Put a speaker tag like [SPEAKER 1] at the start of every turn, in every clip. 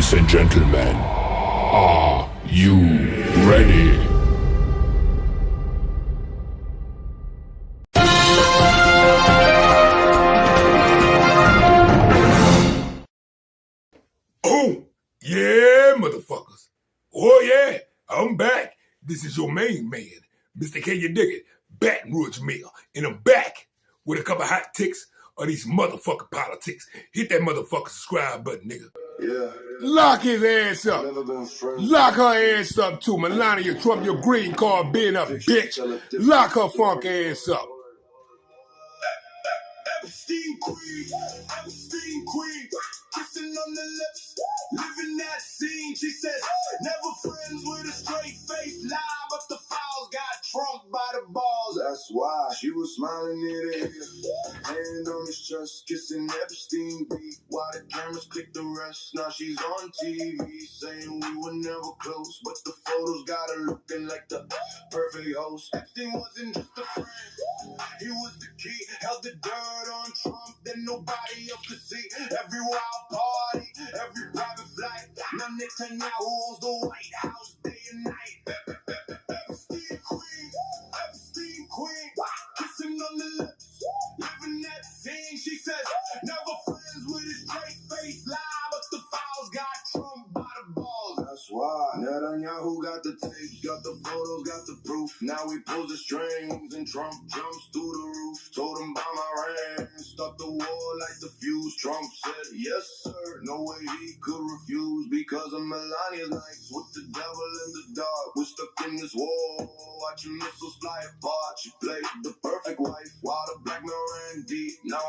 [SPEAKER 1] Ladies and gentlemen, are you ready?
[SPEAKER 2] Oh, yeah, motherfuckers. Oh, yeah, I'm back. This is your main man, Mr. Can You Dig It, Baton Rouge Mayor. And I'm back with a couple hot ticks of these motherfucking politics. Hit that motherfucking subscribe button, nigga.
[SPEAKER 3] Yeah.
[SPEAKER 2] Lock his ass up.
[SPEAKER 3] Never been friends.
[SPEAKER 2] Lock her ass up too. Melania Trump, your green card being a bitch. Lock her funk ass up.
[SPEAKER 3] Epstein Queen, kissing on the lips, living that scene. She says, never friends with a straight face, lie, but the files got trumped by the balls. That's why she was smiling near the ear, hand on his chest, kissing Epstein beat, while the cameras click the rest. Now she's on TV, saying we were never close, but the photos got her looking like the perfect host. Epstein wasn't just a friend, he was the key, held the dirt on Trump that nobody else could see. Every wild party, every private flight. Now Netanyahu owns the White House day and night. Epstein Queen, kissing on the lips, living that scene. She says, never friends with a straight face, lie, but the files got trumped by the balls. That's why Netanyahu got the tapes, got the photos, got the proof. Now we pull the strings and Trump jumps through the roof. Told him by my ring, start the war like the fuse. Trump said, yes sir, no way he could refuse. Because of Melania's nights with the devil in the dark, we're stuck in this war, watching missiles fly apart. She played the perfect wife while the blackmail ran deep. Now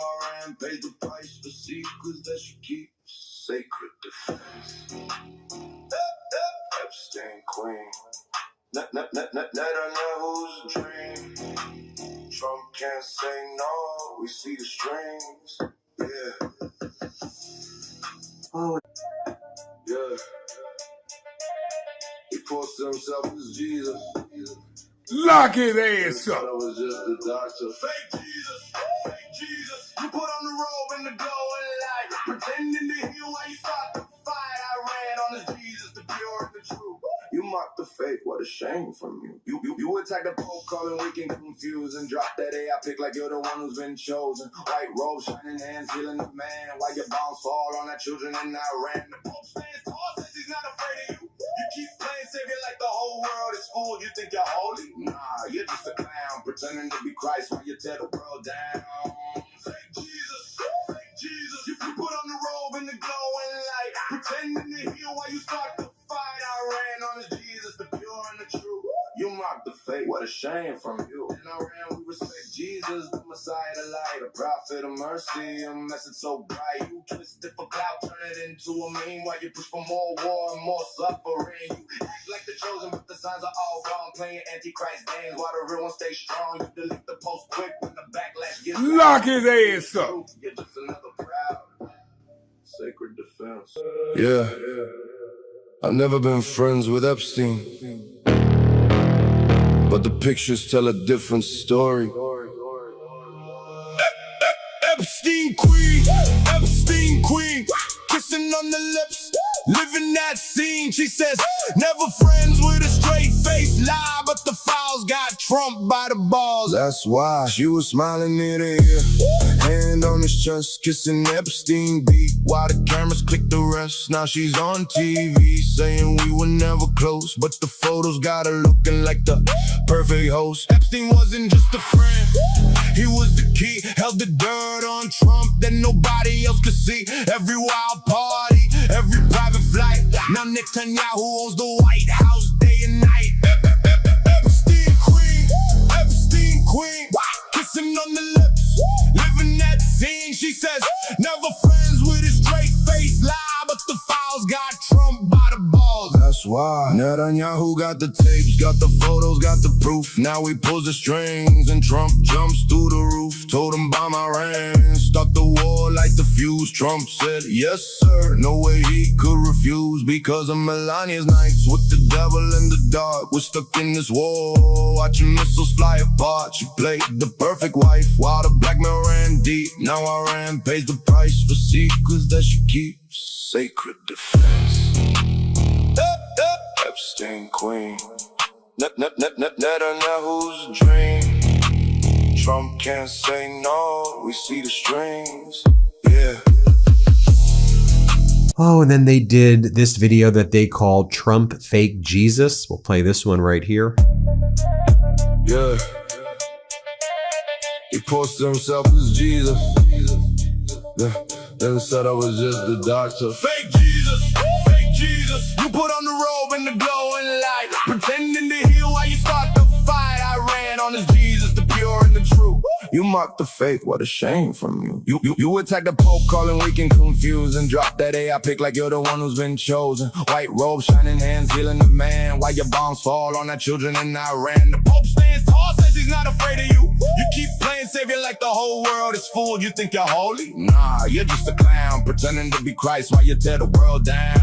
[SPEAKER 3] Iran pays the price for secrets that she keeps. Sacred defense. Epstein Queen, Netanyahu's dream. Trump can't say no, we see the strings. Yeah. Oh. Yeah. He posted himself as Jesus.
[SPEAKER 2] Lock his ass up.
[SPEAKER 3] That was just the doctor. Fake Jesus. You put on the robe and the glowing light, pretending to heal while you start the fight. I ran on this Jesus, the pure and the true. You mock the fake, what a shame from you. You attack the Pope, calling weak and confused, and drop that AI pick like you're the one who's been chosen. White robe, shining hands, healing the man, while your bombs fall on our children in Iran. The Pope stands tall, says he's not afraid of you. You keep playing savior like the whole world is fooled. You think you're holy? Nah, you're just a clown, pretending to be Christ while you tear the world down. Fake Jesus. You put on the robe and the glowing light, pretending to heal while you start the fight. I ran on the Jesus, the pure and the true. You mock the fake, what a shame from you. In Iran, we respect Jesus, the Messiah, the light, a prophet of mercy, a message so bright. You twist it for clout, turn it into a meme while you push for more war and more suffering. You act like the chosen, but the signs are all wrong. Playing antichrist games while the real one stays strong. You delete the post quick when the backlash gets
[SPEAKER 2] Lock his ass up.
[SPEAKER 3] You're just another proud sacred defense. Yeah. I've never been friends with Epstein, but the pictures tell a different story. Epstein Queen, kissing on the lips, living that scene. She says, never friends with a straight face, lie, but the files got trumped by the balls. That's why she was smiling near the ear, hand on his chest, kissing Epstein beat, while the cameras click the rest. Now she's on TV, saying we were never close, but the photos got her looking like the perfect host. Epstein wasn't just a friend, he was the key, held the dirt on Trump that nobody else could see. Every wild party, every private flight. Now Netanyahu owns the White House day and night. Epstein Queen, kissing on the lips, living that scene. She says, never friends with a straight face, lie, but the files got trumped by the balls. That's why Netanyahu got the tapes, got the photos, got the proof. Now he pulls the strings and Trump jumps through the roof. Told him by my ring, start the war like the fuse. Trump said, yes sir, no way he could refuse. Because of Melania's nights with the devil in the dark, we're stuck in this war, watching missiles fly apart. She played the perfect wife while the blackmail ran deep. Now Iran pays the price for secrets that she keeps. Sacred defense. Epstein Queen. Netanyahu's dream. Trump can't say no, we see the strings. Yeah.
[SPEAKER 4] Oh, and then they did this video that they called Trump Fake Jesus. We'll play this one right here.
[SPEAKER 3] Yeah. He posted himself as Jesus. Yeah. Then said I was just the doctor. Fake Jesus, fake Jesus. You put on the robe and the glowing light, pretending to heal while you start the fight. I ran on this Jesus, the pure and the true. You mocked the fake, what a shame from you. You attacked the Pope, calling weak and confused, and dropped that AI pick like you're the one who's been chosen. White robe, shining hands, healing the man. While your bombs fall on our children in Iran. The Pope stands tall, says he's not afraid of you. You keep playing savior like the whole world is fooled. You think you're holy? Nah, you're just a clown, pretending to be Christ while you tear the world down.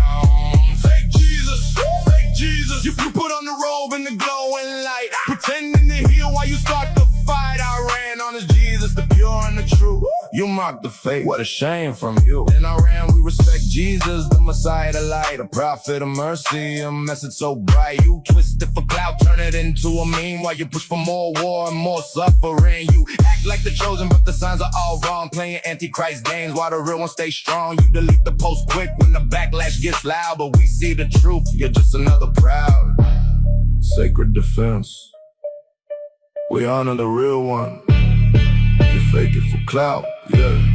[SPEAKER 3] Fake Jesus, fake Jesus. You put on the robe and the glowing light, pretending to heal while you start the fight. I ran on this Jesus, the pure and the true. You mocked the fake, what a shame from you. In Iran, we respect Jesus, the Messiah, the light, a prophet of mercy, a message so bright. You twist it for clout, turn it into a meme, while you push for more war and more suffering. You act like the chosen, but the signs are all wrong, playing antichrist games while the real ones stay strong. You delete the post quick when the backlash gets loud, but we see the truth, you're just another proud. Sacred defense. We honor the real one. You fake it for clout, yeah.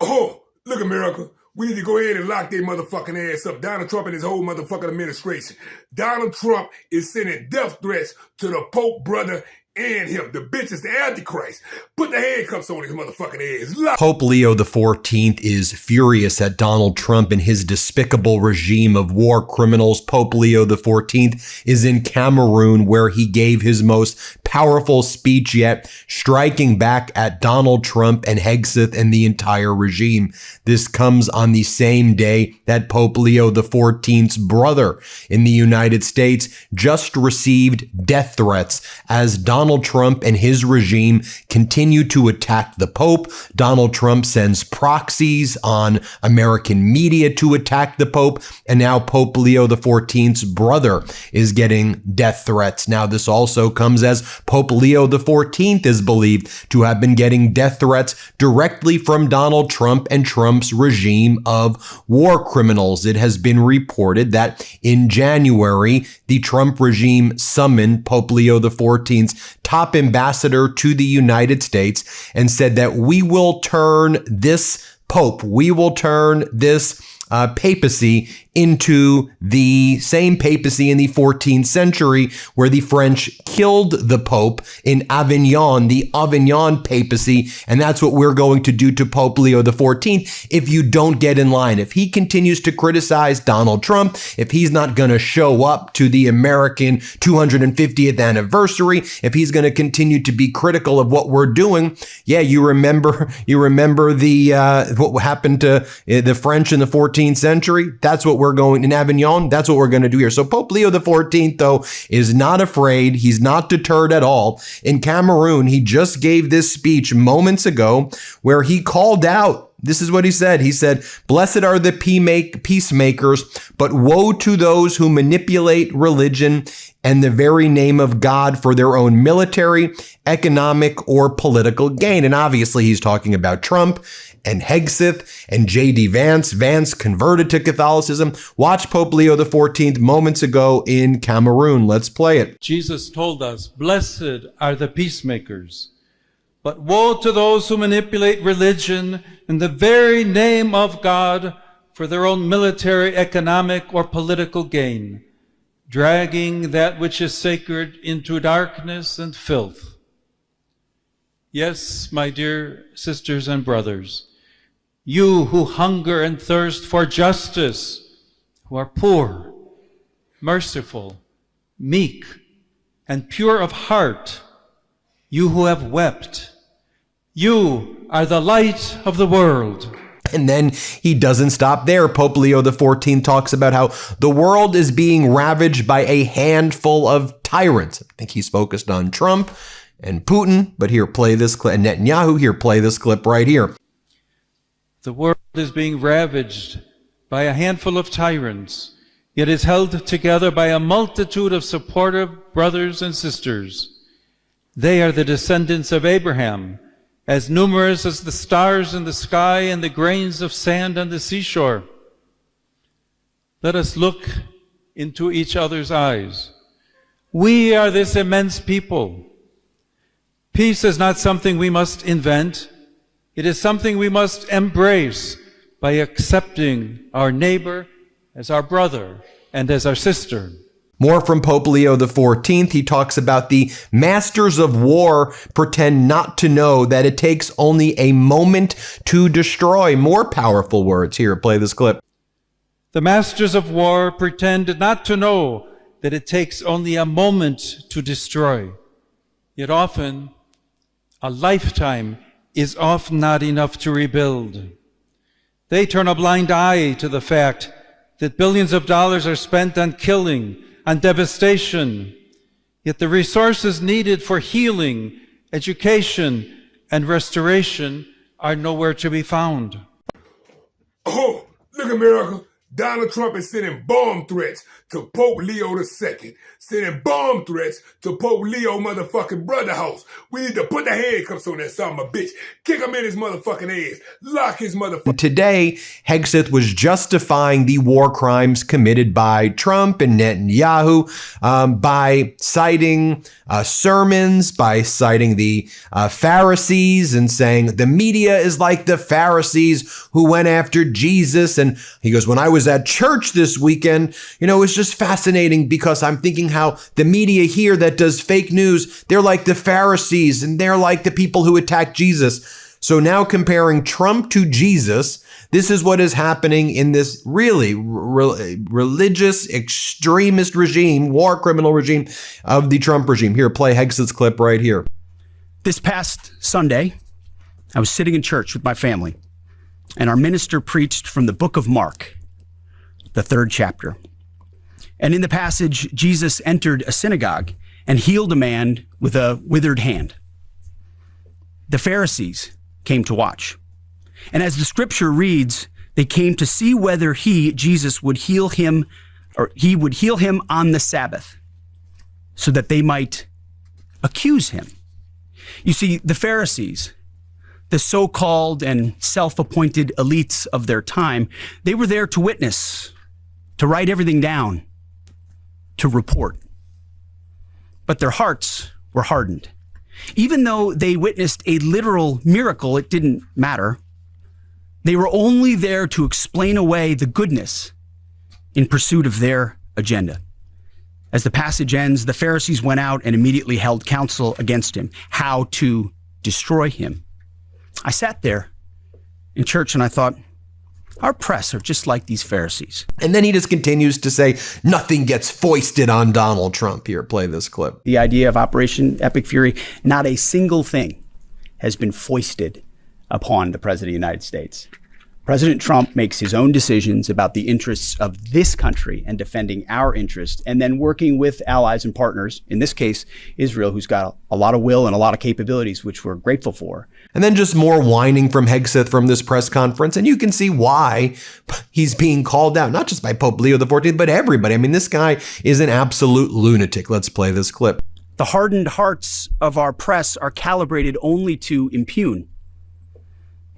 [SPEAKER 2] Oh, look, America. We need to go ahead and lock their motherfucking ass up. Donald Trump and his whole motherfucking administration. Donald Trump is sending death threats to the Pope brother and him. The bitch is the Antichrist. Put the handcuffs on his motherfucking ass. Lock.
[SPEAKER 4] Pope Leo XIV is furious at Donald Trump and his despicable regime of war criminals. Pope Leo XIV is in Cameroon, where he gave his most powerful speech yet, striking back at Donald Trump and Hegseth and the entire regime. This comes on the same day that Pope Leo XIV's brother in the United States just received death threats as Donald Trump and his regime continue to attack the Pope. Donald Trump sends proxies on American media to attack the Pope, and now Pope Leo XIV's brother is getting death threats. Now, this also comes as Pope Leo XIV is believed to have been getting death threats directly from Donald Trump and Trump's regime of war criminals. It has been reported that in January, the Trump regime summoned Pope Leo XIV's top ambassador to the United States and said that we will turn this Pope, we will turn this papacy into the same papacy in the 14th century where the French killed the Pope in Avignon, the Avignon papacy. And that's what we're going to do to Pope Leo XIV if you don't get in line. If he continues to criticize Donald Trump, if he's not going to show up to the American 250th anniversary, if he's going to continue to be critical of what we're doing. Yeah, you remember the what happened to the French in the 14th century? That's what we're going in Avignon. That's what we're going to do here. So Pope Leo XIV, though, is not afraid. He's not deterred at all. In Cameroon, he just gave this speech moments ago where he called out. This is what he said. He said, "Blessed are the peacemakers, but woe to those who manipulate religion and the very name of God for their own military, economic, or political gain." And obviously, he's talking about Trump and Hegseth and J.D. Vance. Vance converted to Catholicism. Watch Pope Leo XIV moments ago in Cameroon. Let's play it.
[SPEAKER 5] Jesus told us, "Blessed are the peacemakers, but woe to those who manipulate religion in the very name of God for their own military, economic, or political gain, dragging that which is sacred into darkness and filth." Yes, my dear sisters and brothers, you who hunger and thirst for justice, who are poor, merciful, meek, and pure of heart, you who have wept, you are the light of the world.
[SPEAKER 4] And then he doesn't stop there. Pope Leo XIV talks about how the world is being ravaged by a handful of tyrants. I think he's focused on Trump and Putin, but here, play this clip, and Netanyahu, here, play this clip right here.
[SPEAKER 5] The world is being ravaged by a handful of tyrants, yet is held together by a multitude of supportive brothers and sisters. They are the descendants of Abraham, as numerous as the stars in the sky and the grains of sand on the seashore. Let us look into each other's eyes. We are this immense people. Peace is not something we must invent. It is something we must embrace by accepting our neighbor as our brother and as our sister.
[SPEAKER 4] More from Pope Leo XIV. He talks about the masters of war pretend not to know that it takes only a moment to destroy. More powerful words. Here, play this clip.
[SPEAKER 5] The masters of war pretend not to know that it takes only a moment to destroy. Yet often, a lifetime is often not enough to rebuild. They turn a blind eye to the fact that billions of dollars are spent on killing, on devastation, yet the resources needed for healing, education, and restoration are nowhere to be found.
[SPEAKER 2] Oh, look at America. Donald Trump is sending bomb threats to Pope Leo II, sending bomb threats to Pope Leo motherfucking brother house. We need to put the handcuffs on that son of a bitch, kick him in his motherfucking ass, lock his motherfucking...
[SPEAKER 4] Today, Hegseth was justifying the war crimes committed by Trump and Netanyahu by citing sermons, by citing the Pharisees and saying the media is like the Pharisees who went after Jesus. And he goes, when I was at church this weekend, it's just fascinating because I'm thinking how the media here that does fake news, they're like the Pharisees and they're like the people who attack Jesus. So now comparing Trump to Jesus, this is what is happening in this really religious extremist regime, war criminal regime of the Trump regime. Here, play Hegseth's clip right here.
[SPEAKER 6] This past Sunday, I was sitting in church with my family, and our minister preached from the book of Mark, the 3rd chapter. And in the passage, Jesus entered a synagogue and healed a man with a withered hand. The Pharisees came to watch. And as the scripture reads, they came to see whether Jesus, would heal him, or he would heal him on the Sabbath, so that they might accuse him. You see, the Pharisees, the so-called and self-appointed elites of their time, they were there to witness, to write everything down, to report. But their hearts were hardened. Even though they witnessed a literal miracle, it didn't matter. They were only there to explain away the goodness in pursuit of their agenda. As the passage ends, the Pharisees went out and immediately held counsel against him, how to destroy him. I sat there in church and I thought, our press are just like these Pharisees.
[SPEAKER 4] And then he just continues to say, nothing gets foisted on Donald Trump. Here, play this clip.
[SPEAKER 6] The idea of Operation Epic Fury, not a single thing has been foisted upon the President of the United States. President Trump makes his own decisions about the interests of this country and defending our interests, and then working with allies and partners, in this case, Israel, who's got a lot of will and a lot of capabilities, which we're grateful for.
[SPEAKER 4] And then just more whining from Hegseth from this press conference. And you can see why he's being called out, not just by Pope Leo XIV, but everybody. I mean, this guy is an absolute lunatic. Let's play this clip.
[SPEAKER 6] The hardened hearts of our press are calibrated only to impugn.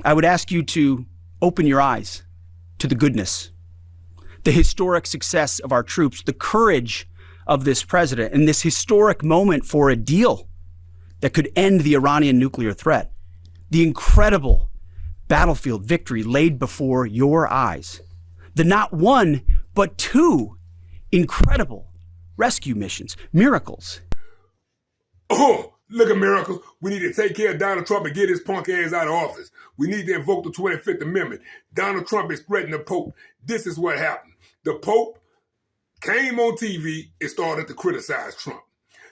[SPEAKER 6] I would ask you to open your eyes to the goodness, the historic success of our troops, the courage of this president, and this historic moment for a deal that could end the Iranian nuclear threat, the incredible battlefield victory laid before your eyes, the not one, but 2 incredible rescue missions, miracles.
[SPEAKER 2] Oh, look at miracles. We need to take care of Donald Trump and get his punk ass out of office. We need to invoke the 25th Amendment. Donald Trump is threatening the Pope. This is what happened. The Pope came on TV and started to criticize Trump.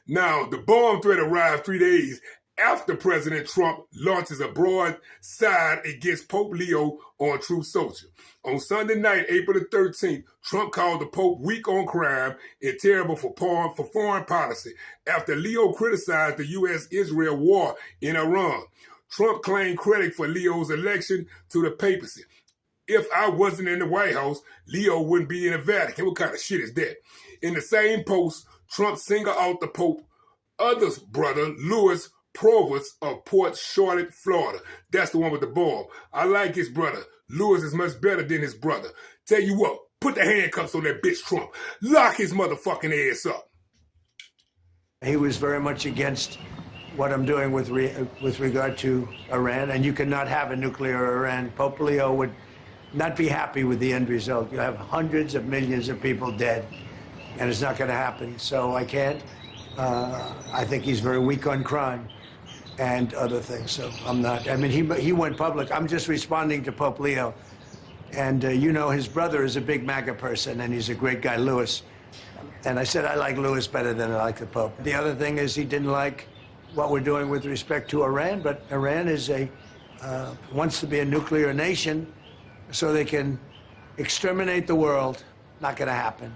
[SPEAKER 2] Now, the bomb threat arrived 3 days after President Trump launches a broadside against Pope Leo on Truth Social. On Sunday night, April the 13th, Trump called the Pope weak on crime and terrible for foreign policy after Leo criticized the U.S.-Israel war in Iran. Trump claimed credit for Leo's election to the papacy. If I wasn't in the White House, Leo wouldn't be in the Vatican. What kind of shit is that? In the same post, Trump singled out the Pope's other brother, Louis Provost of Port Charlotte, Florida. That's the one with the bomb. I like his brother. Louis is much better than his brother. Tell you what, put the handcuffs on that bitch Trump. Lock his motherfucking ass up.
[SPEAKER 7] He was very much against what I'm doing with regard to Iran, and you cannot have a nuclear Iran. Pope Leo would not be happy with the end result. You have hundreds of millions of people dead, and it's not going to happen. So I can't. I think he's very weak on crime and other things. So I'm not. I mean, he went public. I'm just responding to Pope Leo. And you know, his brother is a big MAGA person, and he's a great guy, Louis. And I said I like Louis better than I like the Pope. The other thing is he didn't like what we're doing with respect to Iran, but Iran is wants to be a nuclear nation so they can exterminate the world. Not going to happen.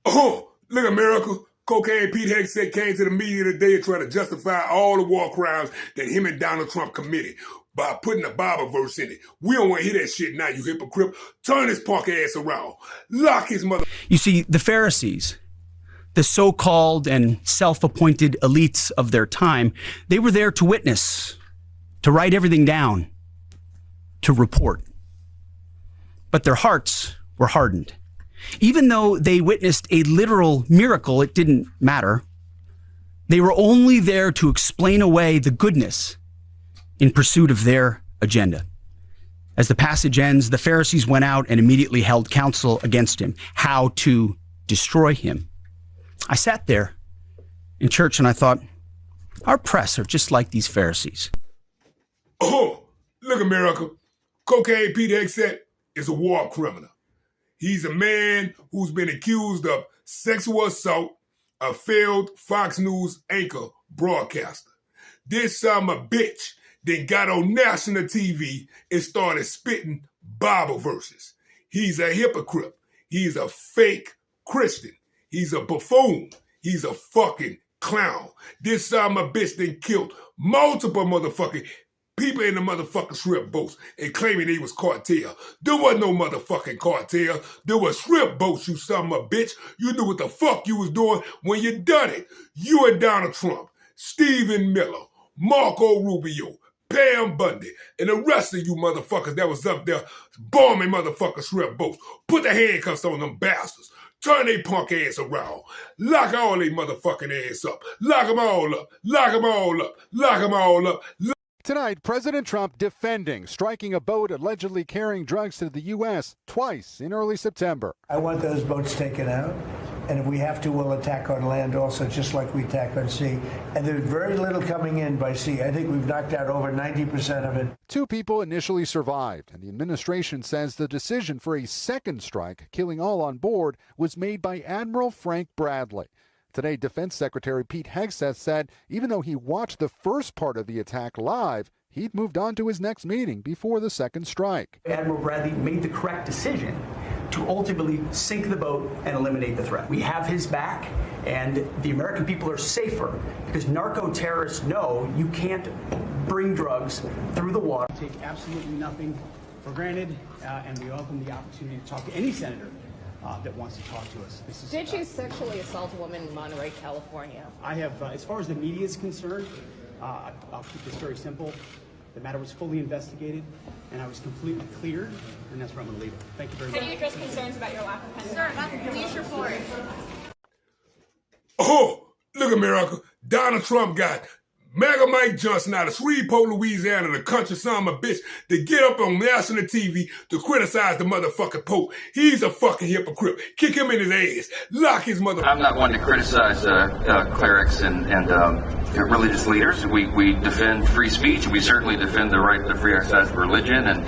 [SPEAKER 2] Oh, look at miracle. Cocaine Pete Hegseth came to the media today and tried to justify all the war crimes that him and Donald Trump committed by putting a Bible verse in it. We don't want to hear that shit now, you hypocrite. Turn his punk ass around. Lock his mother.
[SPEAKER 6] You see, the Pharisees, the so-called and self-appointed elites of their time, they were there to witness, to write everything down, to report. But their hearts were hardened. Even though they witnessed a literal miracle, it didn't matter. They were only there to explain away the goodness in pursuit of their agenda. As the passage ends, the Pharisees went out and immediately held counsel against him, how to destroy him. I sat there in church and I thought, our press are just like these Pharisees.
[SPEAKER 2] Oh, look at miracle. Cocaine Pete Hegseth is a war criminal. He's a man who's been accused of sexual assault, a failed Fox News anchor broadcaster. This son of a bitch then got on national TV and started spitting Bible verses. He's a hypocrite. He's a fake Christian. He's a buffoon. He's a fucking clown. This son of a bitch then killed multiple motherfucking people in the motherfucking shrimp boats and claiming they was cartel. There wasn't no motherfucking cartel. There was shrimp boats, you son of a bitch. You knew what the fuck you was doing when you done it. You and Donald Trump, Stephen Miller, Marco Rubio, Pam Bundy, and the rest of you motherfuckers that was up there bombing motherfucking shrimp boats. Put the handcuffs on them bastards. Turn they punk ass around. Lock all they motherfucking ass up. Lock them all up. Lock them all up. Lock them all up.
[SPEAKER 8] Tonight, President Trump defending striking a boat allegedly carrying drugs to the U.S. twice in early September.
[SPEAKER 7] I want those boats taken out. And if we have to, we'll attack on land also, just like we attack on sea. And there's very little coming in by sea. I think we've knocked out over 90% of it.
[SPEAKER 8] 2 people initially survived, and the administration says the decision for a second strike, killing all on board, was made by Admiral Frank Bradley. Today, Defense Secretary Pete Hegseth said even though he watched the first part of the attack live, he'd moved on to his next meeting before the second strike.
[SPEAKER 9] Admiral Bradley made the correct decision to ultimately sink the boat and eliminate the threat. We have his back, and the American people are safer because narco-terrorists know you can't bring drugs through the water.
[SPEAKER 6] We take absolutely nothing for granted, and we welcome the opportunity to talk to any senator that wants to talk to us.
[SPEAKER 10] Did you sexually assault a woman in Monterey, California?
[SPEAKER 6] I have, as far as the media is concerned, I'll keep this very simple. The matter was fully investigated, and I was completely cleared, and that's where I'm going to leave it. Thank you very much.
[SPEAKER 10] Can you address concerns about your lack of pen? Sir, about the police report.
[SPEAKER 2] Oh, look at miracle. Donald Trump got Mega Mike Johnson out of Shreveport, Louisiana, the country son of a bitch, to get up on national TV to criticize the motherfucking Pope. He's a fucking hypocrite. Kick him in his ass. Lock his mother.
[SPEAKER 11] I'm not one to criticize clerics and religious leaders. We defend free speech. We certainly defend the right to free exercise of religion. And,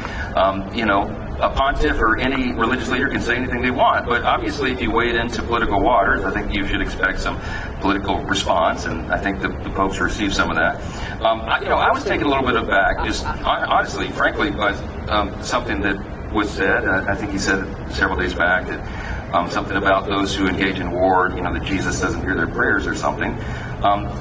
[SPEAKER 11] a pontiff or any religious leader can say anything they want, but obviously if you wade into political waters, I think you should expect some political response, and I think the Pope's received some of that. I was taken a little bit aback, just honestly, frankly, by something that was said. I think he said it several days back that something about those who engage in war, that Jesus doesn't hear their prayers or something.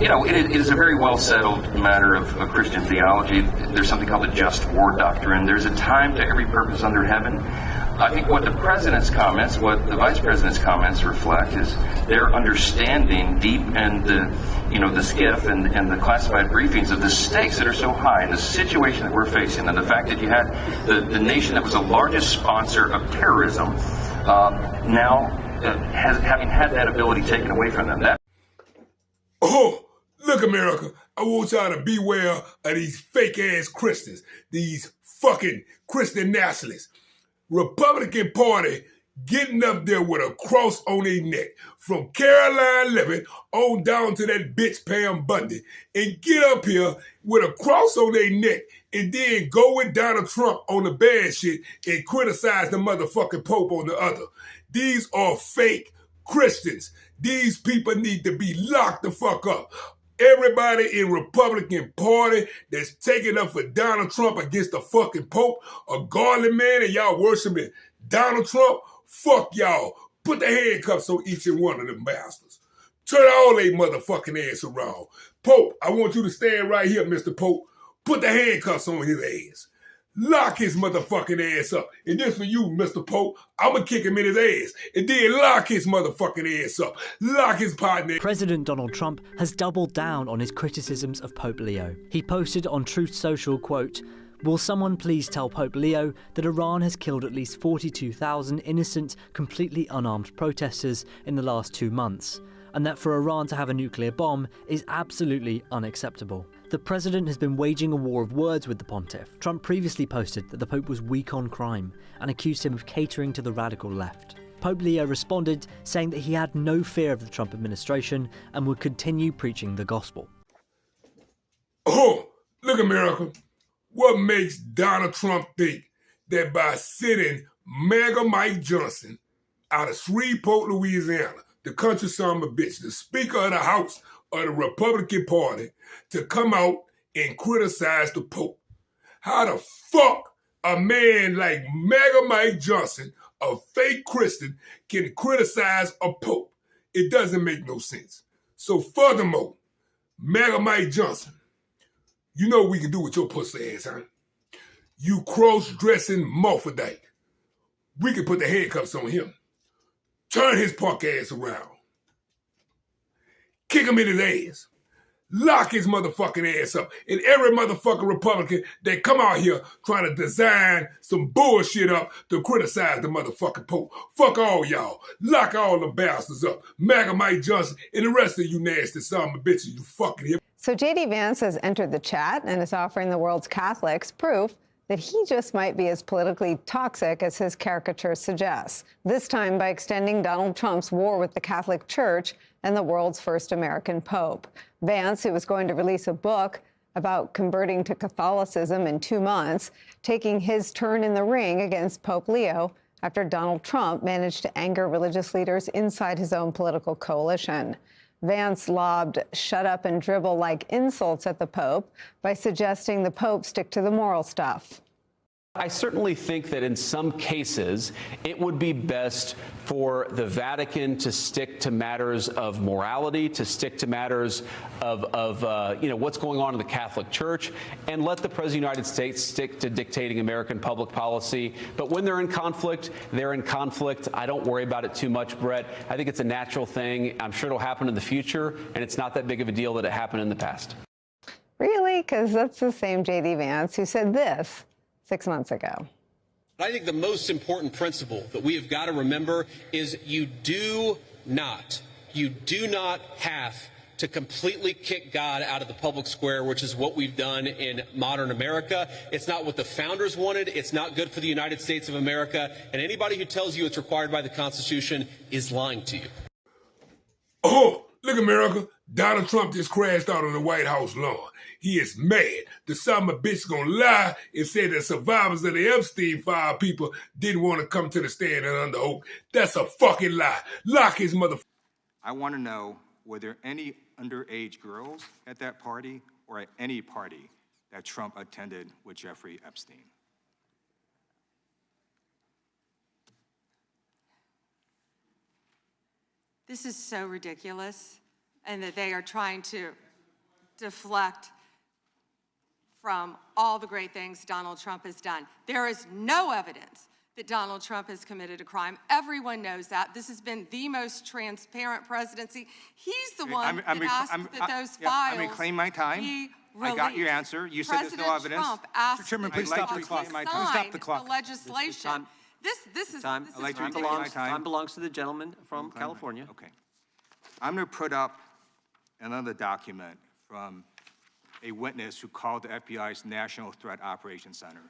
[SPEAKER 11] It is a very well settled matter of Christian theology. There's something called the just war doctrine. There's a time to every purpose under heaven. I think what the president's comments, what the vice president's comments reflect is their understanding deep in the skiff and the classified briefings of the stakes that are so high and the situation that we're facing and the fact that you had the nation that was the largest sponsor of terrorism now having had that ability taken away from them.
[SPEAKER 2] Oh, look, America, I want y'all to beware of these fake-ass Christians, these fucking Christian nationalists. Republican Party getting up there with a cross on their neck, from Caroline Levitt on down to that bitch Pam Bundy, and get up here with a cross on their neck and then go with Donald Trump on the bad shit and criticize the motherfucking Pope on the other. These are fake Christians. These people need to be locked the fuck up. Everybody in Republican Party that's taking up for Donald Trump against the fucking Pope, a godly man, and y'all worshiping Donald Trump, fuck y'all. Put the handcuffs on each and one of them bastards. Turn all they motherfucking ass around. Pope, I want you to stand right here, Mr. Pope. Put the handcuffs on his ass. Lock his motherfucking ass up. And this for you, Mr. Pope. I'ma kick him in his ass. And then lock his motherfucking ass up. Lock his partner.
[SPEAKER 12] President Donald Trump has doubled down on his criticisms of Pope Leo. He posted on Truth Social, quote, "Will someone please tell Pope Leo that Iran has killed at least 42,000 innocent, completely unarmed protesters in the last 2 months, and that for Iran to have a nuclear bomb is absolutely unacceptable." The president has been waging a war of words with the pontiff. Trump previously posted that the Pope was weak on crime and accused him of catering to the radical left. Pope Leo responded, saying that he had no fear of the Trump administration and would continue preaching the gospel.
[SPEAKER 2] Oh, look, America. What makes Donald Trump think that by sitting MAGA Mike Johnson out of Shreveport, Louisiana, the country son of a bitch, the Speaker of the House of the Republican Party, to come out and criticize the Pope? How the fuck a man like MAGA Mike Johnson, a fake Christian, can criticize a Pope? It doesn't make no sense. So furthermore, MAGA Mike Johnson, you know what we can do with your pussy ass, huh? You cross-dressing Morphodite. We can put the handcuffs on him. Turn his punk ass around. Kick him in his ass. Lock his motherfucking ass up. And every motherfucking Republican that come out here trying to design some bullshit up to criticize the motherfucking Pope. Fuck all y'all. Lock all the bastards up. MAGA Mike Johnson and the rest of you nasty son of a bitches, you fucking hip.
[SPEAKER 13] So J.D. Vance has entered the chat and is offering the world's Catholics proof that he just might be as politically toxic as his caricature suggests, this time by extending Donald Trump's war with the Catholic Church and the world's first American Pope. Vance, who was going to release a book about converting to Catholicism in 2 months, taking his turn in the ring against Pope Leo after Donald Trump managed to anger religious leaders inside his own political coalition. Vance lobbed shut up and dribble like insults at the Pope by suggesting the Pope stick to the moral stuff.
[SPEAKER 14] I certainly think that in some cases it would be best for the Vatican to stick to matters of morality, to stick to matters of what's going on in the Catholic Church, and let the President of the United States stick to dictating American public policy. But when they're in conflict, they're in conflict. I don't worry about it too much, Brett. I think it's a natural thing. I'm sure it'll happen in the future, and it's not that big of a deal that it happened in the past.
[SPEAKER 13] Really? Because that's the same J.D. Vance who said this 6 months ago.
[SPEAKER 15] I think the most important principle that we have got to remember is you do not have to completely kick God out of the public square, which is what we've done in modern America. It's not what the founders wanted. It's not good for the United States of America. And anybody who tells you it's required by the Constitution is lying to you.
[SPEAKER 2] Oh, look, America, Donald Trump just crashed out on the White House lawn. He is mad. The son of a bitch gonna lie and say that survivors of the Epstein file people didn't want to come to the stand and under oath. That's a fucking lie. Lock his mother.
[SPEAKER 16] I want to know, were there any underage girls at that party or at any party that Trump attended with Jeffrey Epstein?
[SPEAKER 17] This is so ridiculous, and that they are trying to deflect from all the great things Donald Trump has done. There is no evidence that Donald Trump has committed a crime. Everyone knows that. This has been the most transparent presidency. He's the one that asked that those files
[SPEAKER 16] I'm reclaiming my time.
[SPEAKER 17] be
[SPEAKER 16] I got your
[SPEAKER 17] released.
[SPEAKER 16] answer. You said there's no evidence.
[SPEAKER 17] Trump asked
[SPEAKER 16] Mr. Chairman,
[SPEAKER 17] that
[SPEAKER 16] please
[SPEAKER 17] the
[SPEAKER 16] stop the
[SPEAKER 17] Republicans
[SPEAKER 16] clock.
[SPEAKER 17] sign
[SPEAKER 16] Stop the clock.
[SPEAKER 17] the legislation. This is
[SPEAKER 16] Time
[SPEAKER 18] belongs to the gentleman from California.
[SPEAKER 16] Okay. I'm going to put up another document from a witness who called the FBI's National Threat Operations Center,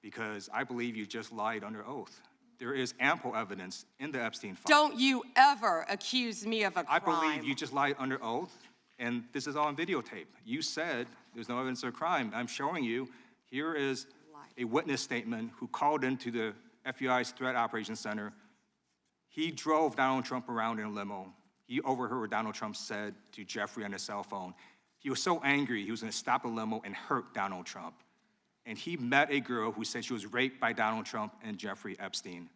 [SPEAKER 16] because I believe you just lied under oath. There is ample evidence in the Epstein file.
[SPEAKER 17] Don't you ever accuse me of a crime.
[SPEAKER 16] I believe you just lied under oath, and this is all on videotape. You said there's no evidence of a crime. I'm showing you, here is a witness statement who called into the FBI's Threat Operations Center. He drove Donald Trump around in a limo. He overheard what Donald Trump said to Jeffrey on his cell phone. He was so angry, he was gonna stop a limo and hurt Donald Trump. And he met a girl who said she was raped by Donald Trump and Jeffrey Epstein.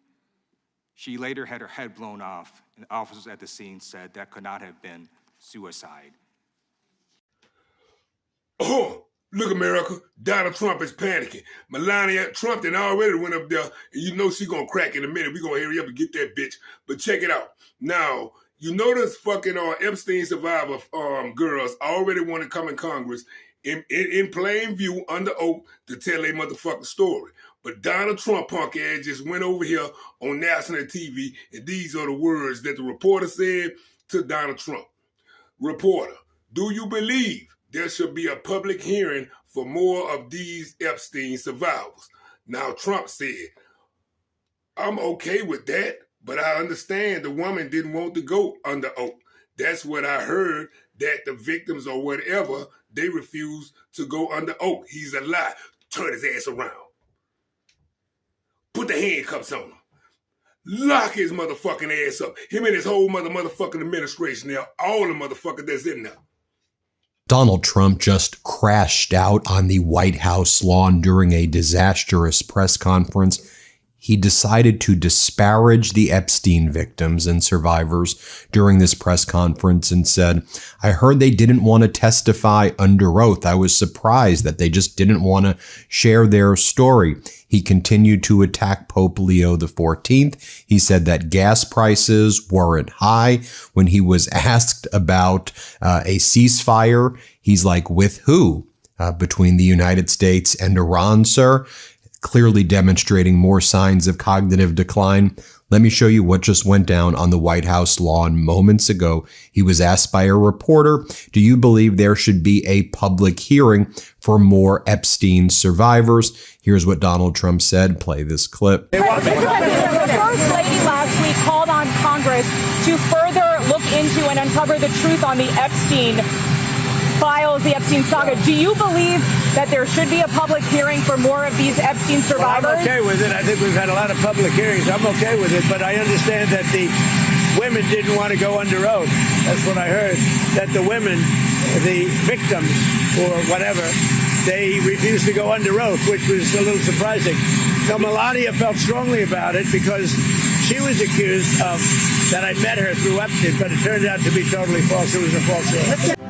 [SPEAKER 16] She later had her head blown off, and officers at the scene said that could not have been suicide.
[SPEAKER 2] Oh, look, America, Donald Trump is panicking. Melania Trump then already went up there, and you know she gonna crack in a minute. We gonna hurry up and get that bitch. But check it out. Now, you know this fucking Epstein survivor girls already want to come in Congress in plain view under oath to tell a motherfucking story. But Donald Trump punk ass just went over here on national TV, and these are the words that the reporter said to Donald Trump. Reporter, do you believe there should be a public hearing for more of these Epstein survivors? Now Trump said, I'm okay with that, but I understand the woman didn't want to go under oath. That's what I heard, that the victims or whatever, they refused to go under oath. He's a lie. Turn his ass around. Put the handcuffs on him. Lock his motherfucking ass up. Him and his whole motherfucking administration there, all the motherfuckers that's in there.
[SPEAKER 4] Donald Trump just crashed out on the White House lawn during a disastrous press conference. He decided to disparage the Epstein victims and survivors during this press conference and said, I heard they didn't want to testify under oath. I was surprised that they just didn't want to share their story. He continued to attack Pope Leo XIV. He said that gas prices weren't high. When he was asked about a ceasefire, he's like, with who? Between the United States and Iran, sir? Clearly demonstrating more signs of cognitive decline. Let me show you what just went down on the White House lawn moments ago. He was asked by a reporter, do you believe there should be a public hearing for more Epstein survivors? Here's what Donald Trump said. Play this clip.
[SPEAKER 19] The First Lady last week called on Congress to further look into and uncover the truth on the Epstein files, the Epstein saga. Do you believe that there should be a public hearing for more of these Epstein survivors?
[SPEAKER 7] Well, I'm okay with it. I think we've had a lot of public hearings. I'm okay with it, but I understand that the women didn't want to go under oath. That's what I heard, that the women, the victims or whatever, they refused to go under oath, which was a little surprising. So Melania felt strongly about it because she was accused of that I met her through Epstein, but it turned out to be totally false. It was a false story.